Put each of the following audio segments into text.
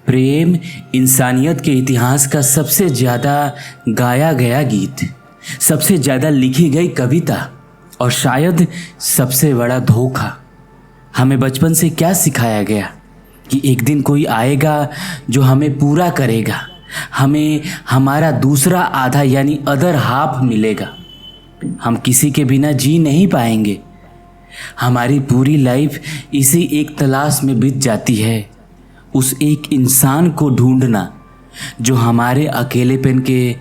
प्रेम इंसानियत के इतिहास का सबसे ज़्यादा गाया गया गीत, सबसे ज़्यादा लिखी गई कविता और शायद सबसे बड़ा धोखा। हमें बचपन से क्या सिखाया गया कि एक दिन कोई आएगा जो हमें पूरा करेगा, हमें हमारा दूसरा आधा यानी अदर हाफ मिलेगा। हम किसी के बिना जी नहीं पाएंगे। हमारी पूरी लाइफ इसी एक तलाश में बीत जाती है, उस एक इंसान को ढूंढना जो हमारे अकेलेपन के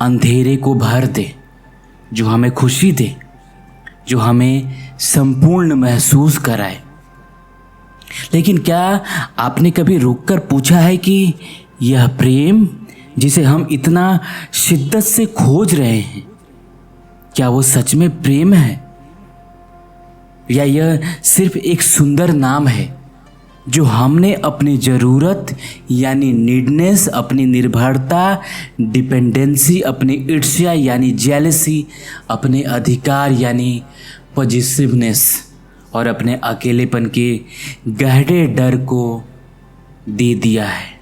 अंधेरे को भर दे, जो हमें खुशी दे, जो हमें संपूर्ण महसूस कराए। लेकिन क्या आपने कभी रुककर पूछा है कि यह प्रेम जिसे हम इतना शिद्दत से खोज रहे हैं, क्या वो सच में प्रेम है या यह सिर्फ एक सुंदर नाम है जो हमने अपनी ज़रूरत यानी नीडनेस, अपनी निर्भरता डिपेंडेंसी, अपनी ईर्ष्या यानी जेलसी, अपने अधिकार यानी पॉजिटिवनेस और अपने अकेलेपन के गहरे डर को दे दिया है।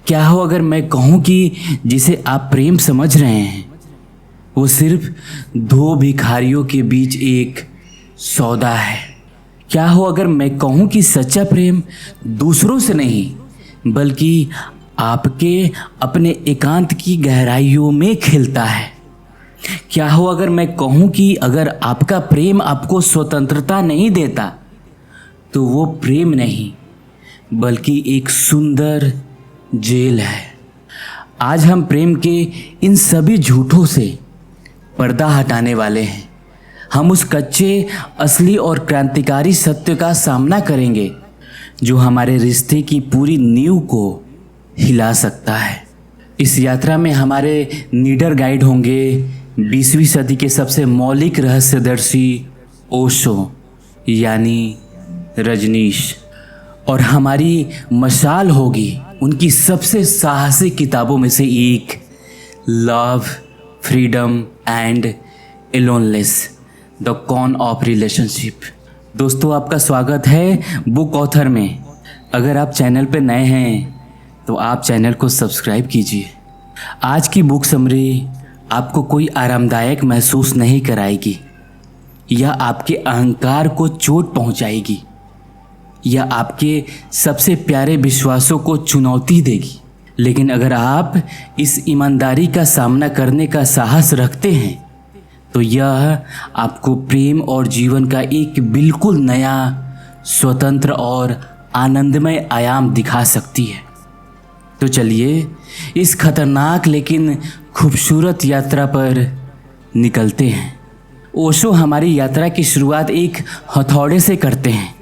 क्या हो अगर मैं कहूँ कि जिसे आप प्रेम समझ रहे हैं वो सिर्फ दो भिखारियों के बीच एक सौदा है? क्या हो अगर मैं कहूँ कि सच्चा प्रेम दूसरों से नहीं बल्कि आपके अपने एकांत की गहराइयों में खिलता है? क्या हो अगर मैं कहूँ कि अगर आपका प्रेम आपको स्वतंत्रता नहीं देता तो वो प्रेम नहीं बल्कि एक सुंदर जेल है। आज हम प्रेम के इन सभी झूठों से पर्दा हटाने वाले हैं। हम उस कच्चे, असली और क्रांतिकारी सत्य का सामना करेंगे जो हमारे रिश्ते की पूरी नींव को हिला सकता है। इस यात्रा में हमारे लीडर गाइड होंगे 20वीं सदी के सबसे मौलिक रहस्यदर्शी ओशो यानी रजनीश, और हमारी मशाल होगी उनकी सबसे साहसी किताबों में से एक, love, freedom and aloneness, the koan of relationship. दोस्तों, आपका स्वागत है बुक ऑथर में। अगर आप चैनल पर नए हैं तो आप चैनल को सब्सक्राइब कीजिए। आज की बुक समरी आपको कोई आरामदायक महसूस नहीं कराएगी या आपके अहंकार को चोट पहुंचाएगी या आपके सबसे प्यारे विश्वासों को चुनौती देगी। लेकिन अगर आप इस ईमानदारी का सामना करने का साहस रखते हैं तो यह आपको प्रेम और जीवन का एक बिल्कुल नया, स्वतंत्र और आनंदमय आयाम दिखा सकती है। तो चलिए इस खतरनाक लेकिन खूबसूरत यात्रा पर निकलते हैं। ओशो हमारी यात्रा की शुरुआत एक हथौड़े से करते हैं।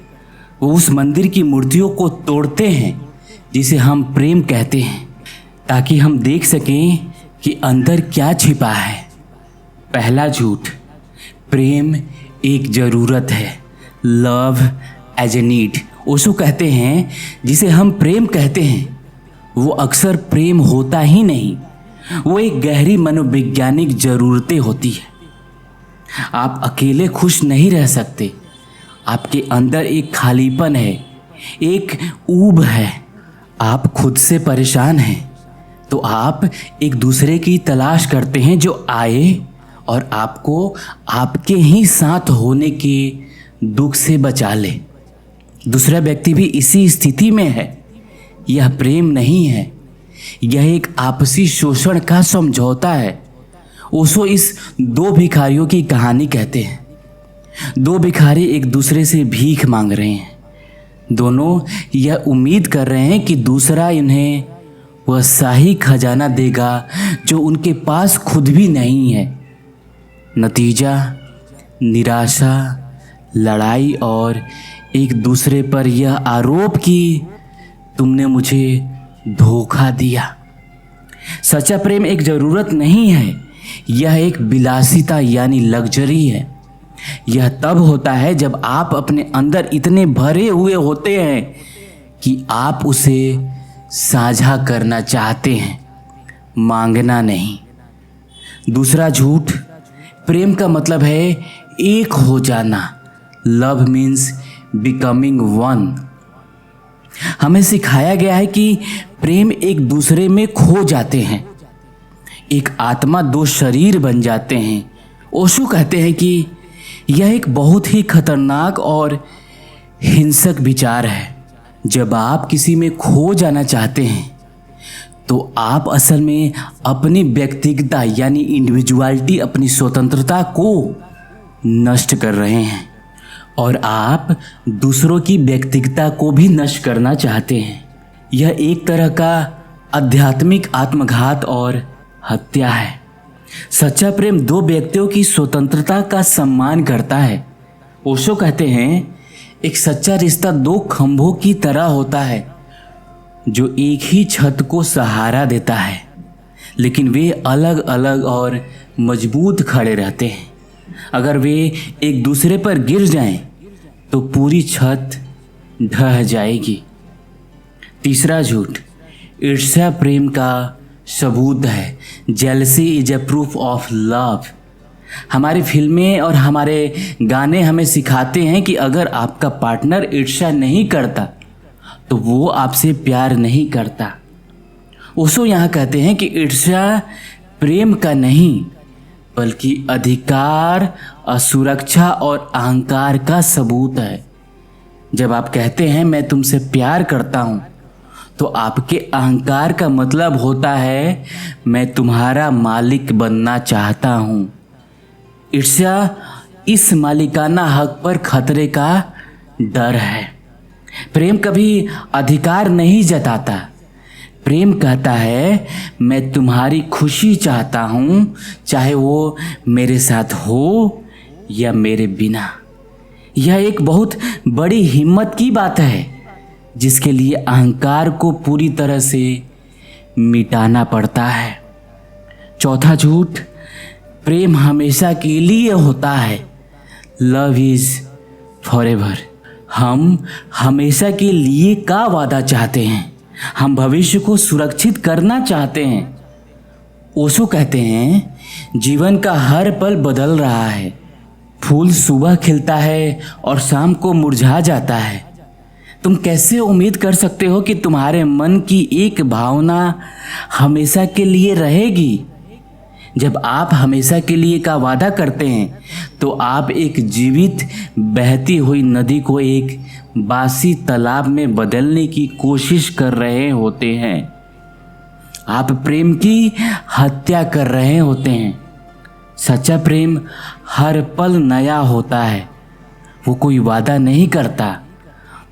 वो उस मंदिर की मूर्तियों को तोड़ते हैं जिसे हम प्रेम कहते हैं, ताकि हम देख सकें कि अंदर क्या छिपा है। पहला झूठ, प्रेम एक ज़रूरत है, love as a need. Osho कहते हैं जिसे हम प्रेम कहते हैं वो अक्सर प्रेम होता ही नहीं, वो एक गहरी मनोवैज्ञानिक ज़रूरतें होती है। आप अकेले खुश नहीं रह सकते। आपके अंदर एक खालीपन है, एक ऊब है। आप खुद से परेशान हैं तो आप एक दूसरे की तलाश करते हैं जो आए और आपको आपके ही साथ होने के दुख से बचा ले। दूसरा व्यक्ति भी इसी स्थिति में है। यह प्रेम नहीं है, यह एक आपसी शोषण का समझौता है। ओशो इस दो भिखारियों की कहानी कहते हैं। दो भिखारी एक दूसरे से भीख मांग रहे हैं। दोनों यह उम्मीद कर रहे हैं कि दूसरा इन्हें वह शाही खजाना देगा जो उनके पास खुद भी नहीं है। नतीजा, निराशा, लड़ाई और एक दूसरे पर यह आरोप कि तुमने मुझे धोखा दिया। सच्चा प्रेम एक ज़रूरत नहीं है, यह एक विलासिता यानी लग्जरी है। यह तब होता है जब आप अपने अंदर इतने भरे हुए होते हैं कि आप उसे साझा करना चाहते हैं, मांगना नहीं। दूसरा झूठ, प्रेम का मतलब है एक हो जाना। Love means becoming one. हमें सिखाया गया है कि प्रेम एक दूसरे में खो जाते हैं, एक आत्मा दो शरीर बन जाते हैं। ओशो कहते हैं कि यह एक बहुत ही खतरनाक और हिंसक विचार है। जब आप किसी में खो जाना चाहते हैं तो आप असल में अपनी व्यक्तिगतता यानी इंडिविजुअलिटी, अपनी स्वतंत्रता को नष्ट कर रहे हैं और आप दूसरों की व्यक्तिगतता को भी नष्ट करना चाहते हैं। यह एक तरह का आध्यात्मिक आत्मघात और हत्या है। सच्चा प्रेम दो व्यक्तियों की स्वतंत्रता का सम्मान करता है। ओशो कहते हैं एक सच्चा रिश्ता दो खंभों की तरह होता है जो एक ही छत को सहारा देता है, लेकिन वे अलग अलग और मजबूत खड़े रहते हैं। अगर वे एक दूसरे पर गिर जाएं तो पूरी छत ढह जाएगी। तीसरा झूठ, ईर्ष्या प्रेम का सबूत है। Jealousy is a proof of love. हमारी फिल्में और हमारे गाने हमें सिखाते हैं कि अगर आपका पार्टनर ईर्ष्या नहीं करता तो वो आपसे प्यार नहीं करता। ओशो यहाँ कहते हैं कि ईर्ष्या प्रेम का नहीं बल्कि अधिकार, असुरक्षा और अहंकार का सबूत है। जब आप कहते हैं मैं तुमसे प्यार करता हूँ तो आपके अहंकार का मतलब होता है मैं तुम्हारा मालिक बनना चाहता हूँ। ईर्ष्या इस मालिकाना हक पर खतरे का डर है। प्रेम कभी अधिकार नहीं जताता। प्रेम कहता है मैं तुम्हारी खुशी चाहता हूँ, चाहे वो मेरे साथ हो या मेरे बिना। यह एक बहुत बड़ी हिम्मत की बात है जिसके लिए अहंकार को पूरी तरह से मिटाना पड़ता है। चौथा झूठ, प्रेम हमेशा के लिए होता है। Love is forever. हम हमेशा के लिए का वादा चाहते हैं। हम भविष्य को सुरक्षित करना चाहते हैं। ओशो कहते हैं जीवन का हर पल बदल रहा है। फूल सुबह खिलता है और शाम को मुरझा जाता है। तुम कैसे उम्मीद कर सकते हो कि तुम्हारे मन की एक भावना हमेशा के लिए रहेगी? जब आप हमेशा के लिए का वादा करते हैं तो आप एक जीवित बहती हुई नदी को एक बासी तालाब में बदलने की कोशिश कर रहे होते हैं। आप प्रेम की हत्या कर रहे होते हैं। सच्चा प्रेम हर पल नया होता है। वो कोई वादा नहीं करता,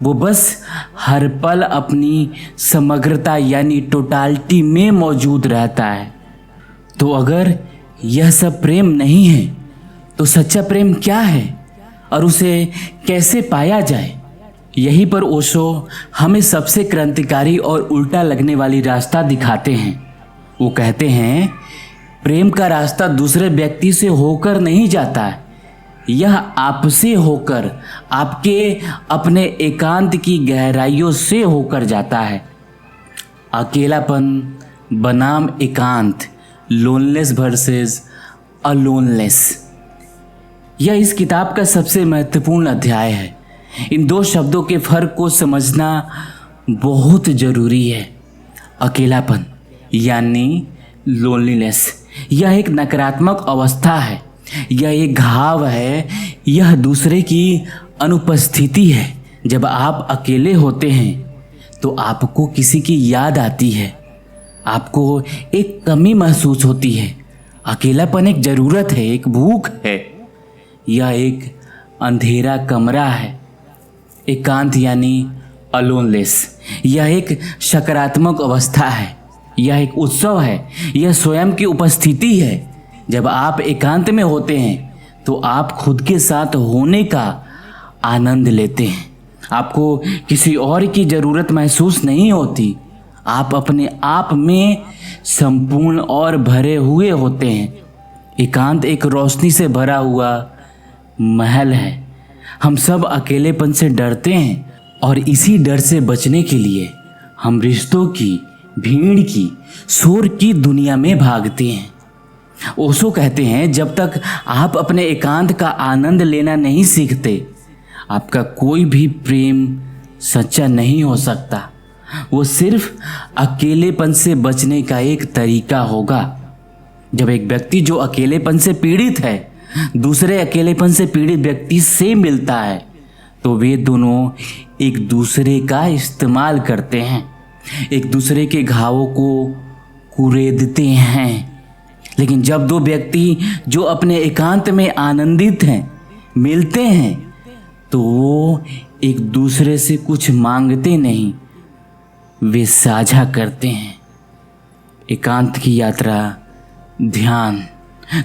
वो बस हर पल अपनी समग्रता यानी टोटालिटी में मौजूद रहता है। तो अगर यह सब प्रेम नहीं है तो सच्चा प्रेम क्या है और उसे कैसे पाया जाए? यहीं पर ओशो हमें सबसे क्रांतिकारी और उल्टा लगने वाली रास्ता दिखाते हैं। वो कहते हैं प्रेम का रास्ता दूसरे व्यक्ति से होकर नहीं जाता है, यह आपसे होकर, आपके अपने एकांत की गहराइयों से होकर जाता है। अकेलापन बनाम एकांत, लोनलेस वर्सेस अलोनलेस, यह इस किताब का सबसे महत्वपूर्ण अध्याय है। इन दो शब्दों के फर्क को समझना बहुत जरूरी है। अकेलापन यानी लोनलीनेस, यह एक नकारात्मक अवस्था है, यह एक घाव है, यह दूसरे की अनुपस्थिति है। जब आप अकेले होते हैं तो आपको किसी की याद आती है, आपको एक कमी महसूस होती है। अकेलापन एक ज़रूरत है, एक भूख है, यह एक अंधेरा कमरा है। एकांत यानी अलोनलेस, यह एक सकारात्मक अवस्था है, यह एक उत्सव है, यह स्वयं की उपस्थिति है। जब आप एकांत में होते हैं तो आप खुद के साथ होने का आनंद लेते हैं। आपको किसी और की ज़रूरत महसूस नहीं होती। आप अपने आप में संपूर्ण और भरे हुए होते हैं। एकांत एक रोशनी से भरा हुआ महल है। हम सब अकेलेपन से डरते हैं और इसी डर से बचने के लिए हम रिश्तों की, भीड़ की, शोर की दुनिया में भागते हैं। ओशो कहते हैं जब तक आप अपने एकांत का आनंद लेना नहीं सीखते, आपका कोई भी प्रेम सच्चा नहीं हो सकता। वो सिर्फ अकेलेपन से बचने का एक तरीका होगा। जब एक व्यक्ति जो अकेलेपन से पीड़ित है दूसरे अकेलेपन से पीड़ित व्यक्ति से मिलता है तो वे दोनों एक दूसरे का इस्तेमाल करते हैं, एक दूसरे के घावों को कुरेदते हैं। लेकिन जब दो व्यक्ति जो अपने एकांत में आनंदित हैं मिलते हैं तो वो एक दूसरे से कुछ मांगते नहीं, वे साझा करते हैं। एकांत की यात्रा, ध्यान।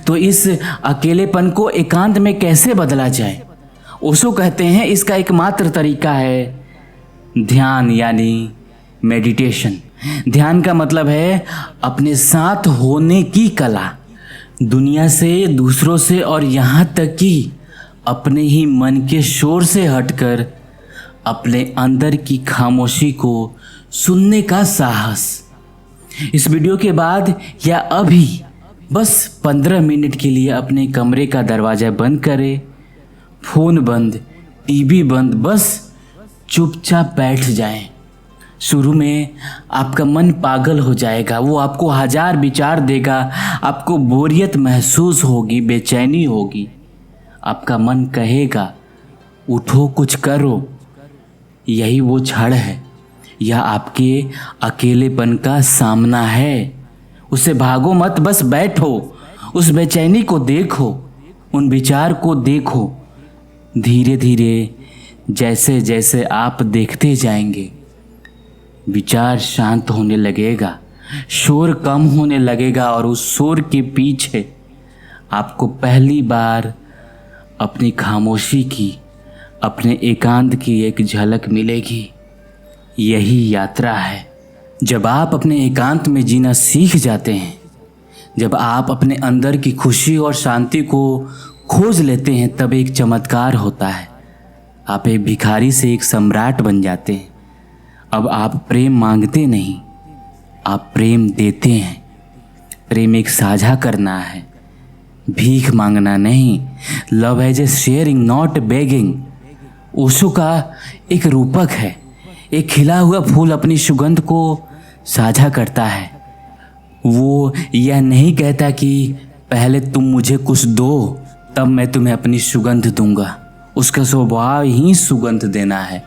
तो इस अकेलेपन को एकांत में कैसे बदला जाए? ओशो कहते हैं इसका एकमात्र तरीका है ध्यान यानी मेडिटेशन। ध्यान का मतलब है अपने साथ होने की कला, दुनिया से, दूसरों से और यहाँ तक कि अपने ही मन के शोर से हटकर अपने अंदर की खामोशी को सुनने का साहस। इस वीडियो के बाद या अभी बस 15 मिनट के लिए अपने कमरे का दरवाज़ा बंद करें, फ़ोन बंद, टीवी बंद, बस चुपचाप बैठ जाएं। शुरू में आपका मन पागल हो जाएगा, वो आपको हजार विचार देगा, आपको बोरियत महसूस होगी, बेचैनी होगी। आपका मन कहेगा उठो कुछ करो। यही वो क्षण है, यह आपके अकेलेपन का सामना है। उससे भागो मत, बस बैठो, उस बेचैनी को देखो, उन विचार को देखो। धीरे धीरे जैसे जैसे आप देखते जाएंगे विचार शांत होने लगेगा, शोर कम होने लगेगा और उस शोर के पीछे आपको पहली बार अपनी खामोशी की, अपने एकांत की एक झलक मिलेगी। यही यात्रा है। जब आप अपने एकांत में जीना सीख जाते हैं, जब आप अपने अंदर की खुशी और शांति को खोज लेते हैं, तब एक चमत्कार होता है। आप एक भिखारी से एक सम्राट बन जाते हैं। अब आप प्रेम मांगते नहीं, आप प्रेम देते हैं। प्रेम एक साझा करना है, भीख मांगना नहीं। Love as a sharing not begging Osho का एक रूपक है। एक खिला हुआ फूल अपनी सुगंध को साझा करता है। वो यह नहीं कहता कि पहले तुम मुझे कुछ दो तब मैं तुम्हें अपनी सुगंध दूंगा। उसका स्वभाव ही सुगंध देना है,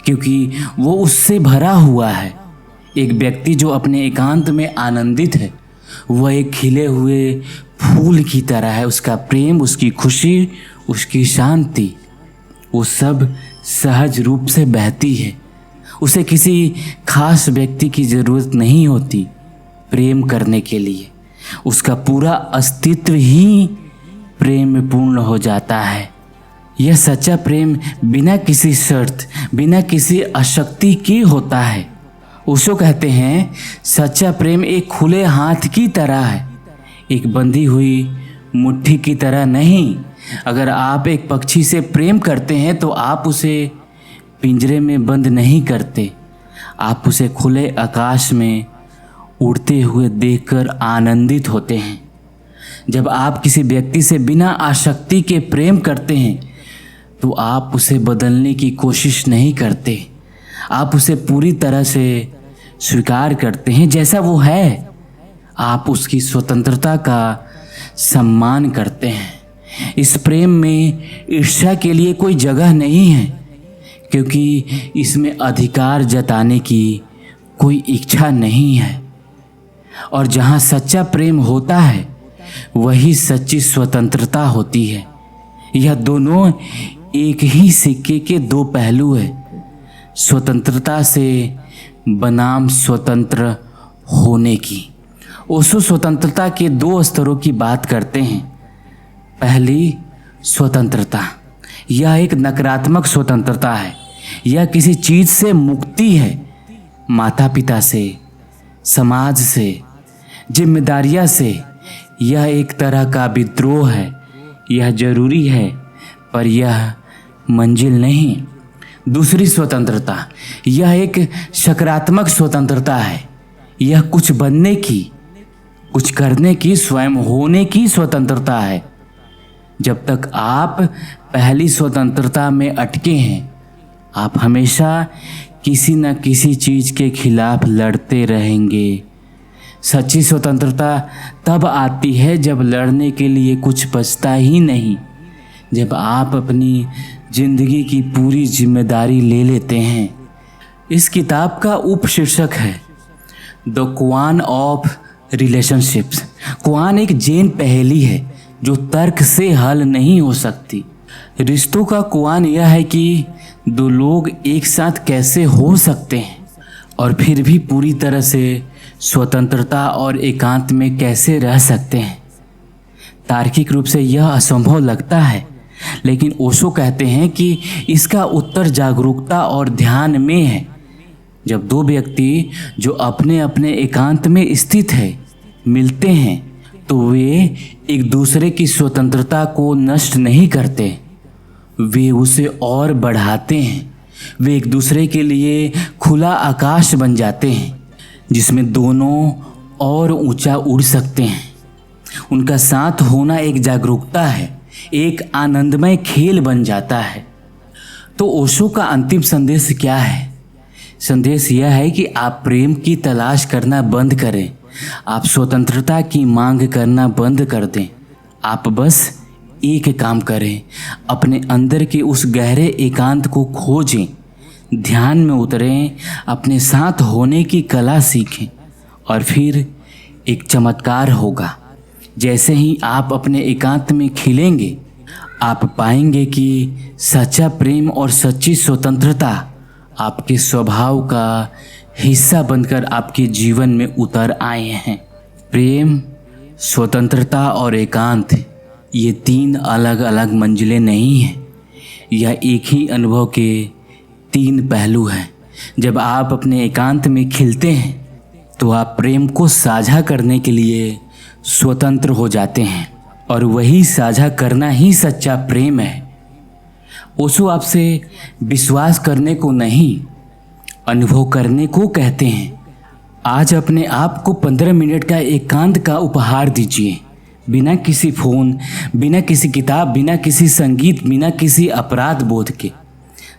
क्योंकि वो उससे भरा हुआ है। एक व्यक्ति जो अपने एकांत में आनंदित है वह एक खिले हुए फूल की तरह है। उसका प्रेम, उसकी खुशी, उसकी शांति, वो सब सहज रूप से बहती है। उसे किसी खास व्यक्ति की ज़रूरत नहीं होती प्रेम करने के लिए। उसका पूरा अस्तित्व ही प्रेम में पूर्ण हो जाता है। यह सच्चा प्रेम बिना किसी शर्त, बिना किसी आसक्ति के होता है। ओशो कहते हैं सच्चा प्रेम एक खुले हाथ की तरह है, एक बंधी हुई मुट्ठी की तरह नहीं। अगर आप एक पक्षी से प्रेम करते हैं तो आप उसे पिंजरे में बंद नहीं करते, आप उसे खुले आकाश में उड़ते हुए देखकर आनंदित होते हैं। जब आप किसी व्यक्ति से बिना आसक्ति के प्रेम करते हैं तो आप उसे बदलने की कोशिश नहीं करते, आप उसे पूरी तरह से स्वीकार करते हैं जैसा वो है। आप उसकी स्वतंत्रता का सम्मान करते हैं। इस प्रेम में ईर्ष्या के लिए कोई जगह नहीं है, क्योंकि इसमें अधिकार जताने की कोई इच्छा नहीं है। और जहाँ सच्चा प्रेम होता है वही सच्ची स्वतंत्रता होती है। यह दोनों एक ही सिक्के के दो पहलू है। स्वतंत्रता से बनाम स्वतंत्र होने की। ओशो स्वतंत्रता के दो स्तरों की बात करते हैं। पहली स्वतंत्रता, यह एक नकारात्मक स्वतंत्रता है। यह किसी चीज़ से मुक्ति है, माता पिता से, समाज से, जिम्मेदारियां से। यह एक तरह का विद्रोह है। यह जरूरी है पर यह मंजिल नहीं। दूसरी स्वतंत्रता, यह एक सकारात्मक स्वतंत्रता है। यह कुछ बनने की, कुछ करने की, स्वयं होने की स्वतंत्रता है। जब तक आप पहली स्वतंत्रता में अटके हैं आप हमेशा किसी न किसी चीज़ के खिलाफ लड़ते रहेंगे। सच्ची स्वतंत्रता तब आती है जब लड़ने के लिए कुछ बचता ही नहीं, जब आप अपनी जिंदगी की पूरी जिम्मेदारी ले लेते हैं। इस किताब का उपशीर्षक है the koan of relationships. Koan एक जैन पहेली है जो तर्क से हल नहीं हो सकती। रिश्तों का क्वान यह है कि दो लोग एक साथ कैसे हो सकते हैं और फिर भी पूरी तरह से स्वतंत्रता और एकांत में कैसे रह सकते हैं। तार्किक रूप से यह असंभव लगता है, लेकिन ओशो कहते हैं कि इसका उत्तर जागरूकता और ध्यान में है। जब दो व्यक्ति जो अपने अपने एकांत में स्थित है मिलते हैं तो वे एक दूसरे की स्वतंत्रता को नष्ट नहीं करते, वे उसे और बढ़ाते हैं। वे एक दूसरे के लिए खुला आकाश बन जाते हैं जिसमें दोनों और ऊंचा उड़ सकते हैं। उनका साथ होना एक जागरूकता है, एक आनंदमय खेल बन जाता है। तो ओशो का अंतिम संदेश क्या है? संदेश यह है कि आप प्रेम की तलाश करना बंद करें, आप स्वतंत्रता की मांग करना बंद कर दें। आप बस एक काम करें, अपने अंदर के उस गहरे एकांत को खोजें, ध्यान में उतरें, अपने साथ होने की कला सीखें और फिर एक चमत्कार होगा। जैसे ही आप अपने एकांत में खिलेंगे, आप पाएंगे कि सच्चा प्रेम और सच्ची स्वतंत्रता आपके स्वभाव का हिस्सा बनकर आपके जीवन में उतर आए हैं। प्रेम, स्वतंत्रता और एकांत, ये तीन अलग अलग मंजिलें नहीं हैं, यह एक ही अनुभव के तीन पहलू हैं। जब आप अपने एकांत में खिलते हैं तो आप प्रेम को साझा करने के लिए स्वतंत्र हो जाते हैं और वही साझा करना ही सच्चा प्रेम है। ओशो आपसे विश्वास करने को नहीं, अनुभव करने को कहते हैं। आज अपने आप को 15 मिनट का एकांत का उपहार दीजिए, बिना किसी फ़ोन, बिना किसी किताब, बिना किसी संगीत, बिना किसी अपराध बोध के।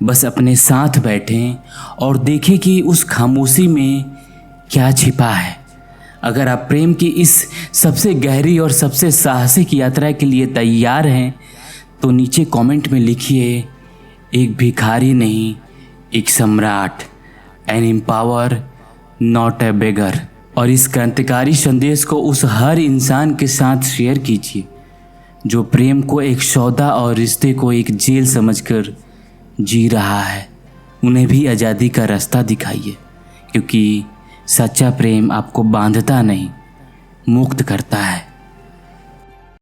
बस अपने साथ बैठें और देखें कि उस खामोशी में क्या छिपा है। अगर आप प्रेम की इस सबसे गहरी और सबसे साहसिक यात्रा के लिए तैयार हैं तो नीचे कमेंट में लिखिए, एक भिखारी नहीं, एक सम्राट, एन एम्पावर नॉट ए बेगर। और इस क्रांतिकारी संदेश को उस हर इंसान के साथ शेयर कीजिए जो प्रेम को एक सौदा और रिश्ते को एक जेल समझकर जी रहा है। उन्हें भी आज़ादी का रास्ता दिखाइए, क्योंकि सच्चा प्रेम आपको बांधता नहीं, मुक्त करता है।